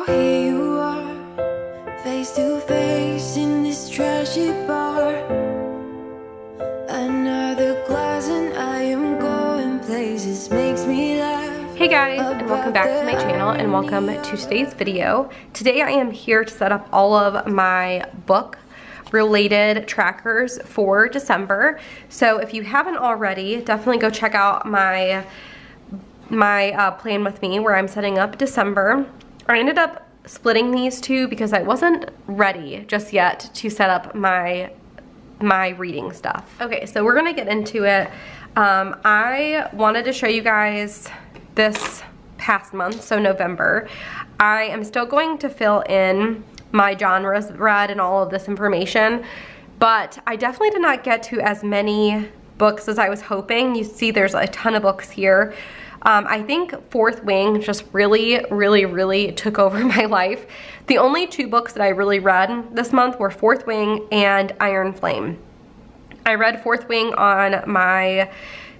here you are, face to face in this trashy bar. Another glass and I am going places, makes me laugh. Hey guys, and welcome back to my channel, and welcome to today's video. Today I am here to set up all of my book related trackers for December. So if you haven't already, definitely go check out my plan with me where I'm setting up December. I ended up splitting these two because I wasn't ready just yet to set up my reading stuff. Okay, so we're gonna get into it. I wanted to show you guys this past month, so November. I am still going to fill in my genres read and all of this information, but I definitely did not get to as many books as I was hoping. You see there's a ton of books here. I think Fourth Wing just really took over my life. The only two books that I really read this month were Fourth Wing and Iron Flame. I read Fourth Wing on my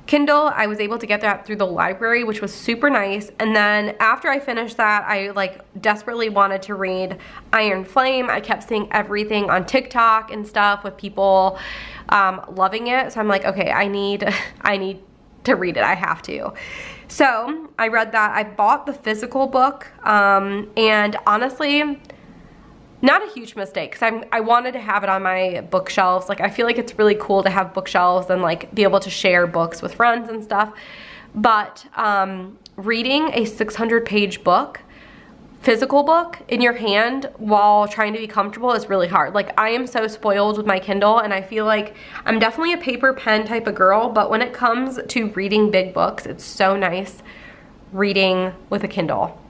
Kindle. I was able to get that through the library, which was super nice. And then after I finished that, I like desperately wanted to read Iron Flame. I kept seeing everything on TikTok and stuff with people loving it. So I'm like, okay, I need to read it. I have to. So I read that. I bought the physical book, and honestly, not a huge mistake, because I wanted to have it on my bookshelves. Like, I feel like it's really cool to have bookshelves and like be able to share books with friends and stuff. But reading a 600-page book, physical book in your hand while trying to be comfortable is really hard. Like, I am so spoiled with my Kindle, and I feel like I'm definitely a paper pen type of girl, but when it comes to reading big books, it's so nice reading with a Kindle.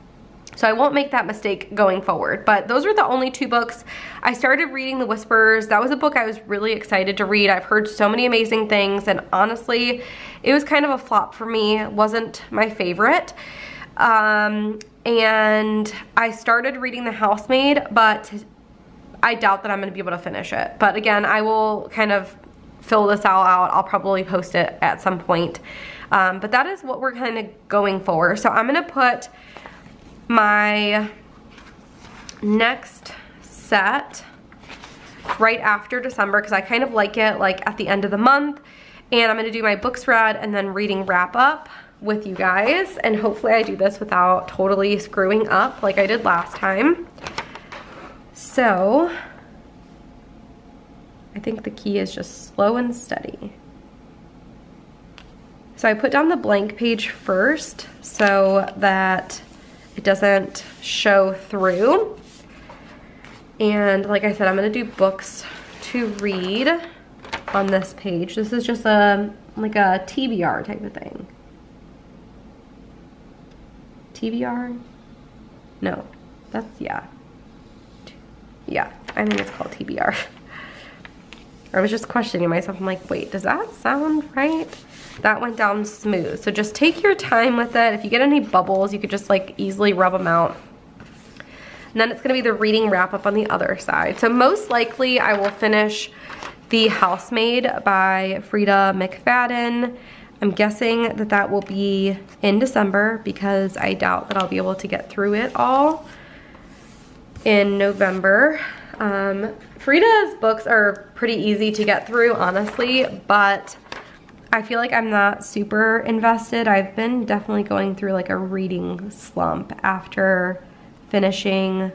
So I won't make that mistake going forward. But those are the only two books. I started reading The Whispers. That was a book I was really excited to read. I've heard so many amazing things, and honestly, it was kind of a flop for me. It wasn't my favorite. And I started reading The Housemaid, but I doubt that I'm gonna be able to finish it. But again, I will kind of fill this all out. I'll probably post it at some point. But that is what we're kind of going for. So I'm gonna put my next set right after December, because I kind of like it like at the end of the month. And I'm gonna do my books read and then reading wrap up with you guys, and hopefully I do this without totally screwing up like I did last time. So I think the key is just slow and steady. So I put down the blank page first so that it doesn't show through. And like I said, I'm gonna do books to read on this page. This is just like a TBR type of thing. TBR? No, that's, yeah, I think it's called TBR. I was just questioning myself. I'm like, wait, does that sound right? That went down smooth. So just take your time with it. If you get any bubbles, you could just like easily rub them out. And then it's gonna be the reading wrap up on the other side. So most likely I will finish The Housemaid by Frida McFadden. I'm guessing that that will be in December, because I doubt that I'll be able to get through it all in November. Frida's books are pretty easy to get through, honestly, but I feel like I'm not super invested. I've been definitely going through like a reading slump after finishing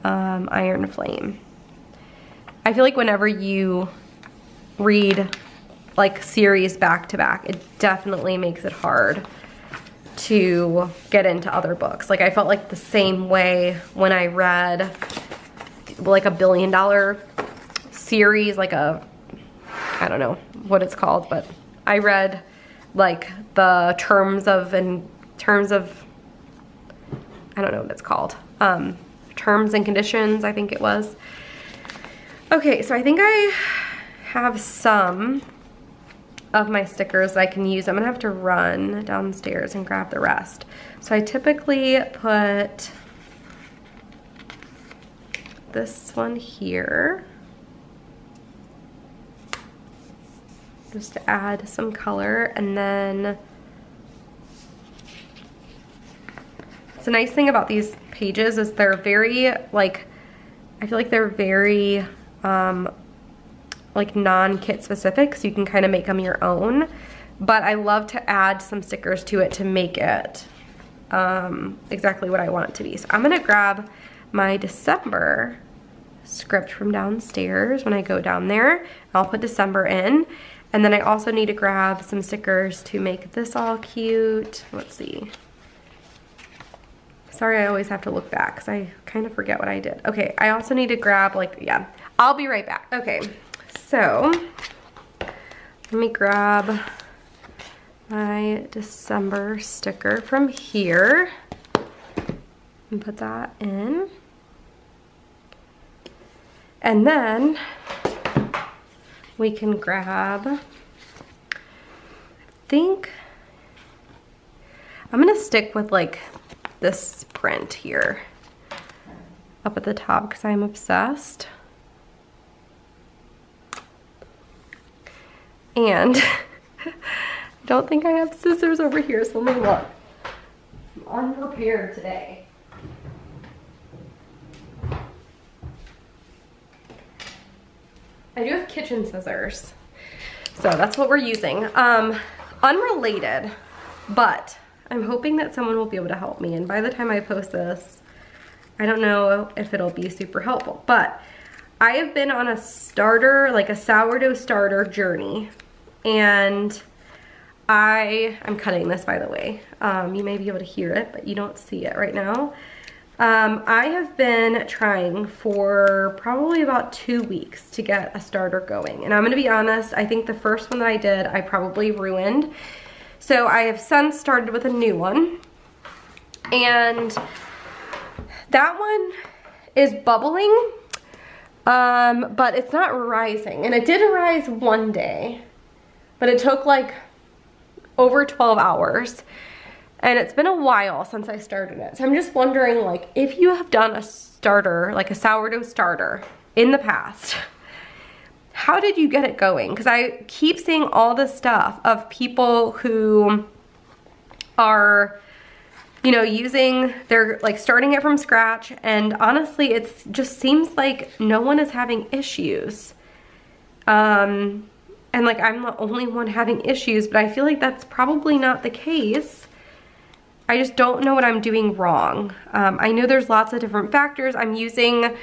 Iron Flame. I feel like whenever you read like series back to back, it definitely makes it hard to get into other books. Like, I felt like the same way when I read like a $1 billion series, like I don't know what it's called, but I read like the terms of, I don't know what it's called, terms and conditions, I think it was. Okay, so I think I have some of my stickers that I can use. I'm gonna have to run downstairs and grab the rest. So I typically put this one here just to add some color, and then The nice thing about these pages is they're very, like, I feel like they're very, like non-kit specific, so you can kind of make them your own. But I love to add some stickers to it to make it exactly what I want it to be. So I'm gonna grab my December script from downstairs when I go down there. I'll put December in. And then I also need to grab some stickers to make this all cute. Let's see. Sorry, I always have to look back because I kind of forget what I did. Okay, I also need to grab, like, yeah, I'll be right back. Okay, so let me grab my December sticker from here and put that in. And then we can grab, I think, I'm gonna stick with like this print here up at the top because I'm obsessed. And I don't think I have scissors over here, so let me look. I'm unprepared today. I do have kitchen scissors, so that's what we're using. Unrelated, but I'm hoping that someone will be able to help me, and by the time I post this, I don't know if it'll be super helpful, but I have been on a starter, like a sourdough starter journey, and I'm cutting this, by the way. You may be able to hear it, but you don't see it right now. I have been trying for probably about 2 weeks to get a starter going. And I'm gonna be honest, I think the first one that I did, I probably ruined. So I have since started with a new one. And that one is bubbling, but it's not rising. And it did rise one day, but it took like over 12 hours. And it's been a while since I started it. So I'm just wondering, like, if you have done a starter, like a sourdough starter in the past, how did you get it going? Because I keep seeing all this stuff of people who are, you know, they're like starting it from scratch, and honestly, it just seems like no one is having issues. And like, I'm the only one having issues, but I feel like that's probably not the case. I just don't know what I'm doing wrong. I know there's lots of different factors. I'm using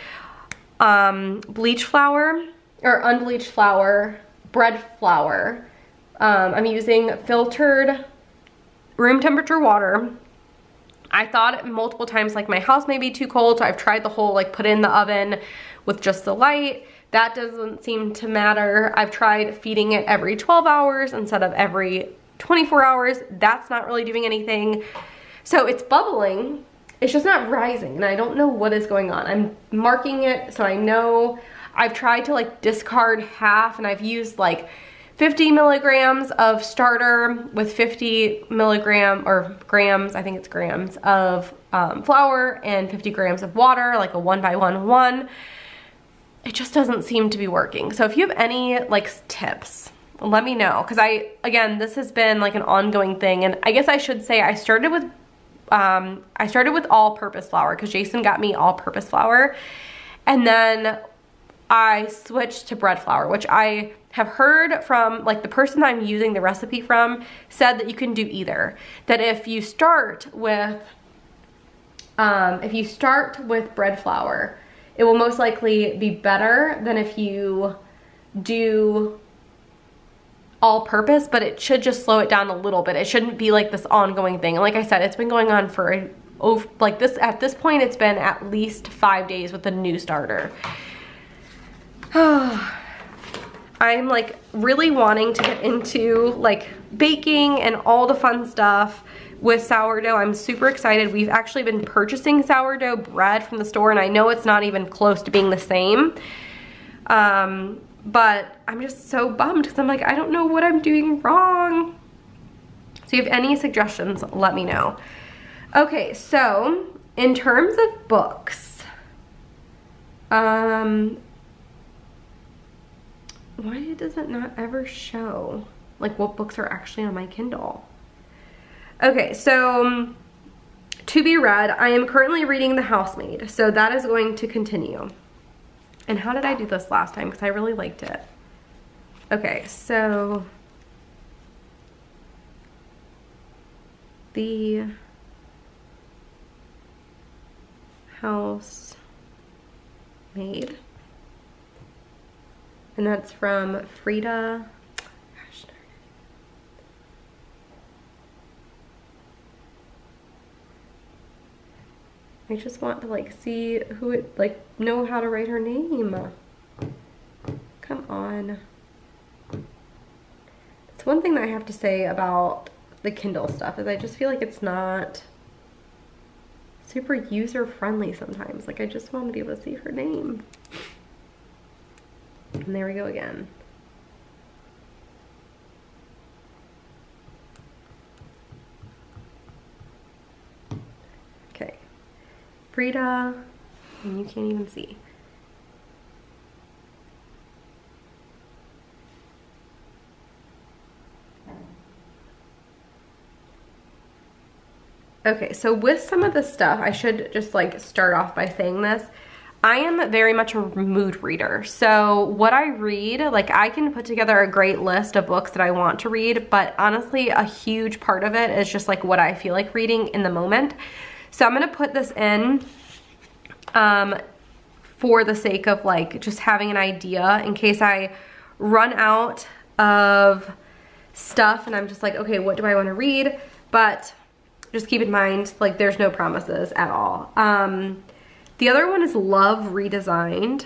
bleach flour, or unbleached flour, bread flour. I'm using filtered room temperature water. I thought multiple times like my house may be too cold, so I've tried the whole like put it in the oven with just the light. That doesn't seem to matter. I've tried feeding it every 12 hours instead of every 24 hours. That's not really doing anything. So it's bubbling, it's just not rising, and I don't know what is going on. I'm marking it so I know. I've tried to like discard half, and I've used like 50 milligrams of starter with 50 milligram or grams, I think it's grams of flour and 50 grams of water, like a 1 It just doesn't seem to be working. So if you have any like tips, let me know, because again, this has been like an ongoing thing. And I guess I should say I started with all-purpose flour because Jason got me all-purpose flour, and then I switched to bread flour, which I have heard from like the person I'm using the recipe from said that you can do either. That if you start with bread flour, it will most likely be better than if you do all-purpose, but it should just slow it down a little bit. It shouldn't be like this ongoing thing. And like I said, it's been going on for like this, at this point, it's been at least 5 days with the new starter. I'm like really wanting to get into like baking and all the fun stuff with sourdough. I'm super excited. We've actually been purchasing sourdough bread from the store, and I know it's not even close to being the same. But I'm just so bummed because I'm like, I don't know what I'm doing wrong. So if you have any suggestions, let me know. Okay, so in terms of books, why does it not ever show like what books are actually on my Kindle? Okay, so To be read, I am currently reading The Housemaid, so that is going to continue. And how did I do this last time? Because I really liked it. Okay, so The Housemaid, and that's from Frida. Gosh, I just want to like see who it, like know how to write her name. Come on. It's one thing that I have to say about the Kindle stuff is I just feel like it's not super user friendly sometimes. Like I just want to be able to see her name. And there we go again. Okay. Frida, and you can't even see. Okay, so with some of the stuff, I should just like start off by saying this. I am very much a mood reader. So what I read, like I can put together a great list of books that I want to read, but honestly, a huge part of it is just like what I feel like reading in the moment. So I'm gonna put this in for the sake of like just having an idea in case I run out of stuff and I'm just like, okay, what do I wanna read? But just keep in mind, like there's no promises at all. The other one is Love Redesigned.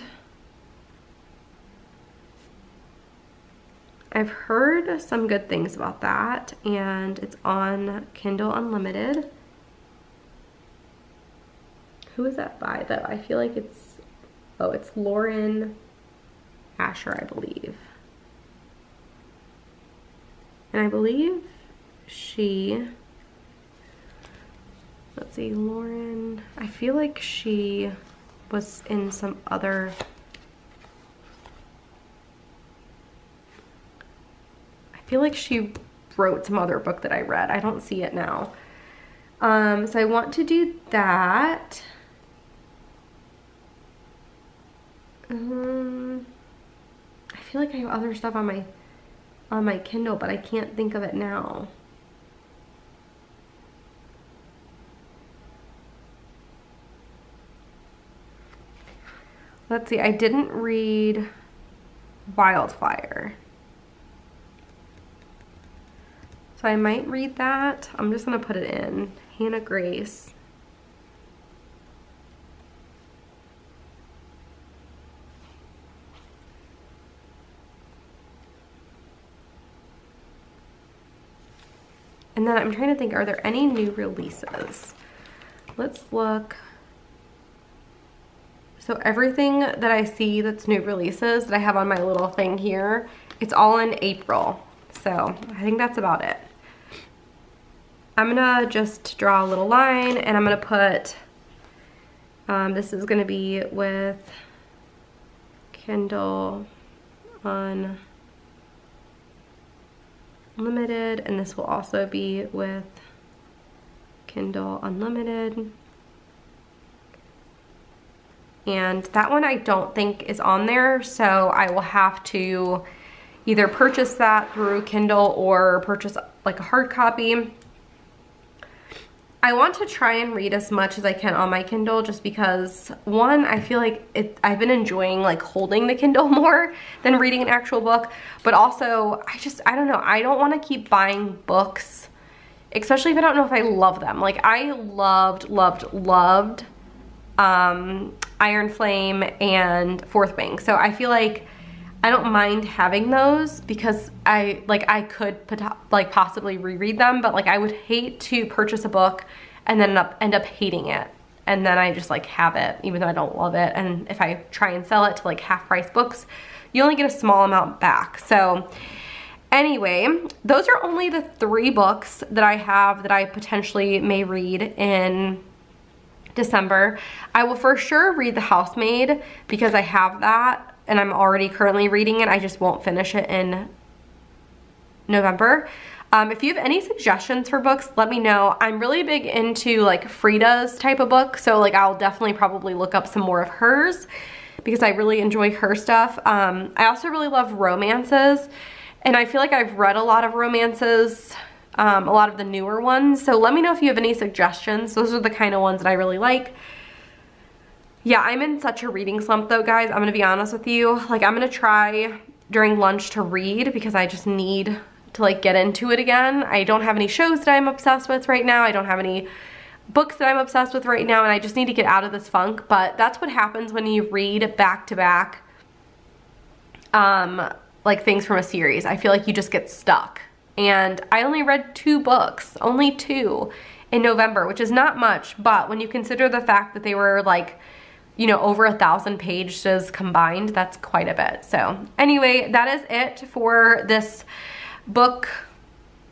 I've heard some good things about that, and it's on Kindle Unlimited. Who is that by though? I feel like it's, oh, it's Lauren Asher, I believe. And I believe she, let's see, Lauren, I feel like she was in some other, I feel like she wrote some other book that I read. I don't see it now. So I want to do that. I feel like I have other stuff on my Kindle, but I can't think of it now. Let's see, I didn't read Wildfire. So I might read that. I'm just gonna put it in. Hannah Grace. And then I'm trying to think, are there any new releases? Let's look. So everything that I see that's new releases that I have on my little thing here, it's all in April. So I think that's about it. I'm gonna just draw a little line and I'm gonna put, this is gonna be with Kindle Unlimited, and this will also be with Kindle Unlimited. And that one I don't think is on there, so I will have to either purchase that through Kindle or purchase like a hard copy. I want to try and read as much as I can on my Kindle just because, one, I feel like I've been enjoying like holding the Kindle more than reading an actual book, but also I don't know, I don't want to keep buying books, especially if I don't know if I love them. Like I loved Iron Flame and Fourth Wing, so I feel like I don't mind having those because I could like possibly reread them, but like I would hate to purchase a book and then end up hating it, and then I just like have it even though I don't love it. And if I try and sell it to like half price books, you only get a small amount back. So anyway, those are only the 3 books that I have that I potentially may read in December. I will for sure read The Housemaid because I have that and I'm already currently reading it. I just won't finish it in November. If you have any suggestions for books, let me know. I'm really big into like Frida's type of book, so like I'll definitely probably look up some more of hers because I really enjoy her stuff. I also really love romances, and I feel like I've read a lot of romances, a lot of the newer ones, so let me know if you have any suggestions. Those are the kind of ones that I really like. Yeah, I'm in such a reading slump though, guys. I'm gonna be honest with you. Like, I'm gonna try during lunch to read because I just need to like get into it again. I don't have any shows that I'm obsessed with right now. I don't have any books that I'm obsessed with right now, and I just need to get out of this funk. But that's what happens when you read back to back like things from a series. I feel like you just get stuck. And I only read 2 books, only 2 in November, which is not much, but when you consider the fact that they were like, you know, over 1,000 pages combined, that's quite a bit. So anyway, that is it for this book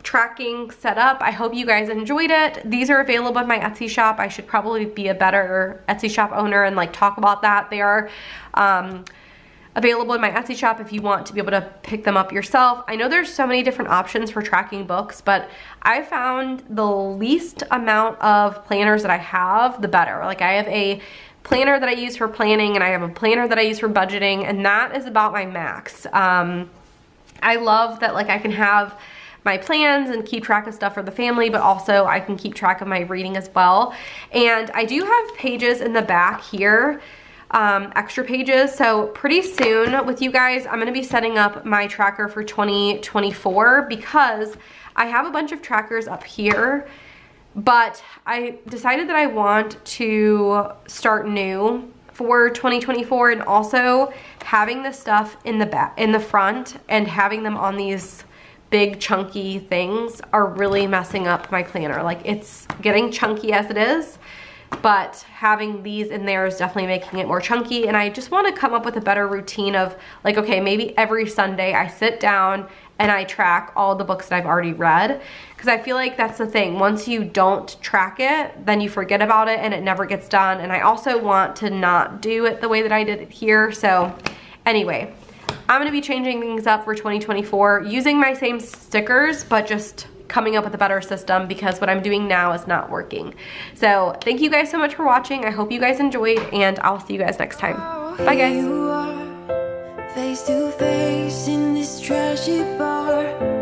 tracking setup. I hope you guys enjoyed it. These are available in my Etsy shop. I should probably be a better Etsy shop owner and like talk about that. They are available in my Etsy shop if you want to be able to pick them up yourself. I know there's so many different options for tracking books, but I found the least amount of planners that I have, the better. Like, I have a planner that I use for planning, and I have a planner that I use for budgeting, and that is about my max. I love that like I can have my plans and keep track of stuff for the family, but also I can keep track of my reading as well. And I do have pages in the back here, extra pages. So pretty soon with you guys, I'm gonna be setting up my tracker for 2024 because I have a bunch of trackers up here, but I decided that I want to start new for 2024, and also having the stuff in the back, in the front, and having them on these big chunky things are really messing up my planner. Like, it's getting chunky as it is, but having these in there is definitely making it more chunky. And I just want to come up with a better routine of like, okay, maybe every Sunday I sit down and I track all the books that I've already read, because I feel like that's the thing. Once you don't track it, then you forget about it and it never gets done. And I also want to not do it the way that I did it here. So anyway, I'm gonna be changing things up for 2024, using my same stickers, but just coming up with a better system because what I'm doing now is not working. So thank you guys so much for watching. I hope you guys enjoyed, and I'll see you guys next time. Bye, guys. Face to face in this trashy bar.